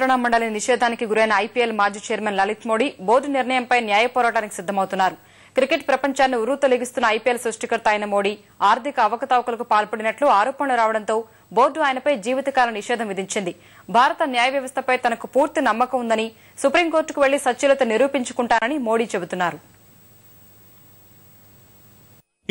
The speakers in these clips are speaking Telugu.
నియంత్రణ మండలి నిషేధానికి గురైన ఐపీఎల్ మాజీ చైర్మన్ లలిత్ మోడీ బోర్డు నిర్ణయంపై న్యాయ పోరాటానికి సిద్దమవుతున్నారు. క్రికెట్ ప్రపంచాన్ని ఉర్రూతొలగిస్తున్న ఐపీఎల్ సృష్టికర్త అయిన మోడీ ఆర్థిక అవకతవకలకు పాల్పడినట్లు ఆరోపణలు రావడంతో బోర్డు ఆయనపై జీవితకాల నిషేధం విధించింది. భారత న్యాయ వ్యవస్థపై తనకు పూర్తి నమ్మకం ఉందని, సుప్రీంకోర్టుకు వెళ్లి సత్యులత నిరూపించుకుంటానని మోడీ చెబుతున్నారు.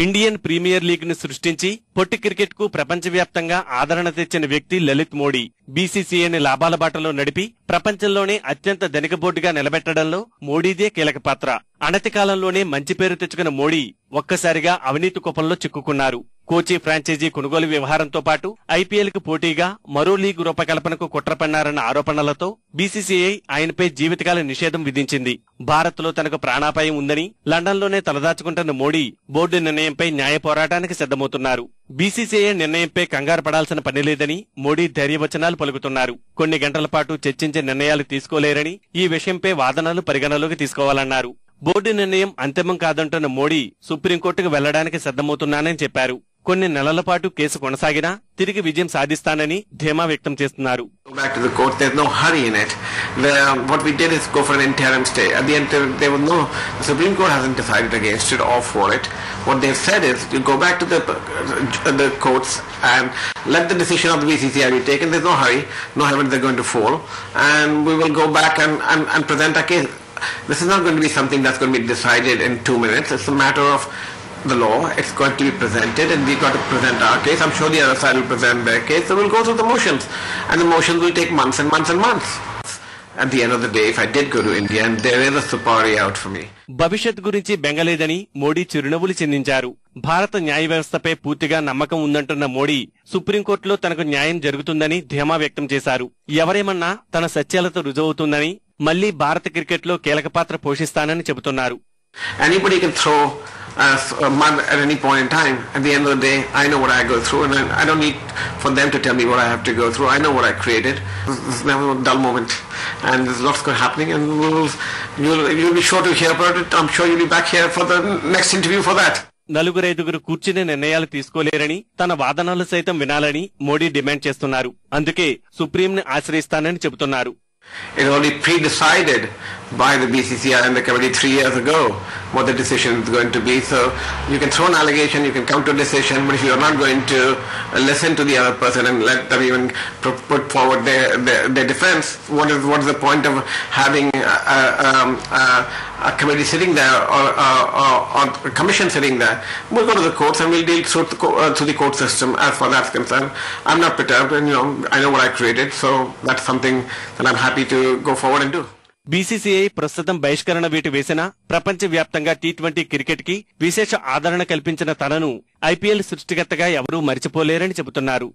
ఇండియన్ ప్రీమియర్ లీగ్ ను సృష్టించి పొట్టి క్రికెట్ కు ప్రపంచవ్యాప్తంగా ఆదరణ తెచ్చిన వ్యక్తి లలిత్ మోడీ. బీసీసీఐని లాభాల బాటలో నడిపి ప్రపంచంలోనే అత్యంత ధనిక బోర్డుగా నిలబెట్టడంలో మోడీదే కీలక పాత్ర. అనతి కాలంలోనే మంచి పేరు తెచ్చుకున్న మోడీ ఒక్కసారిగా అవినీతి కుప్పంలో చిక్కుకున్నారు. కోచి ఫ్రాంచైజీ కొనుగోలు వ్యవహారంతో పాటు ఐపీఎల్ కు పోటీగా మరో లీగ్ రూపకల్పనకు కుట్ర పన్నారన్న ఆరోపణలతో బీసీసీఐ ఆయనపై జీవితకాల నిషేధం విధించింది. భారత్ లో తనకు ప్రాణాపాయం ఉందని లండన్లోనే తలదాచుకుంటున్న మోడీ బోర్డు నిర్ణయంపై న్యాయ పోరాటానికి సిద్దమవుతున్నారు. బీసీసీఐ నిర్ణయంపై కంగారు పడాల్సిన పనిలేదని మోడీ ధైర్యవచనాలు పలుకుతున్నారు. కొన్ని గంటల పాటు చర్చించే నిర్ణయాలు తీసుకోలేరని, ఈ విషయంపై వాదనలు పరిగణలోకి తీసుకోవాలన్నారు. బోర్డు నిర్ణయం అంతిమం కాదంటున్న మోడీ సుప్రీంకోర్టుకు వెళ్లడానికి సిద్దమవుతున్నానని చెప్పారు. కొన్ని నెలల పాటు కేసు కొనసాగినా తిరిగి విజయం సాధిస్తానని ధీమా వ్యక్తం చేస్తున్నారు. Back to the court, there's no hurry in it. What we did is go for an interim stay. At the end, there was the Supreme Court hasn't decided against it or for it. What they've said is, you go back to the courts and let the decision of the BCCI be taken. There's no hurry, no heaven they're going to fall, and we will go back and present our case. This is not going to be something that's going to be decided in 2 minutes. It's a matter of the law. It's going to be presented and we've got to present our case. I'm sure the other side will present their case. So we'll go through the motions, and the motions will take months and months and months. At the end of the day, if I did go to India, and there is a supari out for me. భవిష్యత్ గురించి బెంగలేదని మోడీ చిరునవ్వులు చిందించారు. భారత న్యాయ వ్యవస్థపై పూర్తిగా నమ్మకం ఉందంటున్న మోడీ సుప్రీంకోర్టులో తనకు న్యాయం జరుగుతుందని ధీమా వ్యక్తం చేశారు. ఎవరేమన్నా తన సత్యాలతో రుజువవుతుందని, మళ్లీ భారత క్రికెట్ లో కీలక పాత్ర పోషిస్తానని చెబుతున్నారు. Anybody can throw a mud at any point in time. At the end of the day, I know what I go through, and I don't need for them to tell me what I have to go through. I know what I created. This is never a dull moment, and there's lots happening, and you'll be sure to hear about it. I'm sure you'll be back here for the next interview for that. నలుగురైదుగురు కూర్చుని నిర్ణయాలు తీసుకోలేరని, తన వాదనలు సైతం వినాలని మోడీ డిమాండ్ చేస్తున్నారు. అందుకే సుప్రీంని ఆశ్రయిస్తానని చెబుతున్నారు. It already pre-decided by the BCCI and the committee 3 years ago what the decision is going to be. So you can throw an allegation, you can come to a decision, but if you are not going to listen to the other person and let them even put forward their defense, what is the point of having a committee sitting there or a commission sitting there? We'll go to the courts and we'll deal through the court system as far as that's concerned. I'm not perturbed, and I know what I created, so that's something that I'm happy to go forward and do. BCCI ప్రస్తుతం బహిష్కరణ వేటు వేసినా ప్రపంచవ్యాప్తంగా టీ20 క్రికెట్ కి విశేష ఆదరణ కల్పించిన తనను ఐపీఎల్ సృష్టికర్తగా ఎవరూ మరిచిపోలేరని చెబుతున్నారు.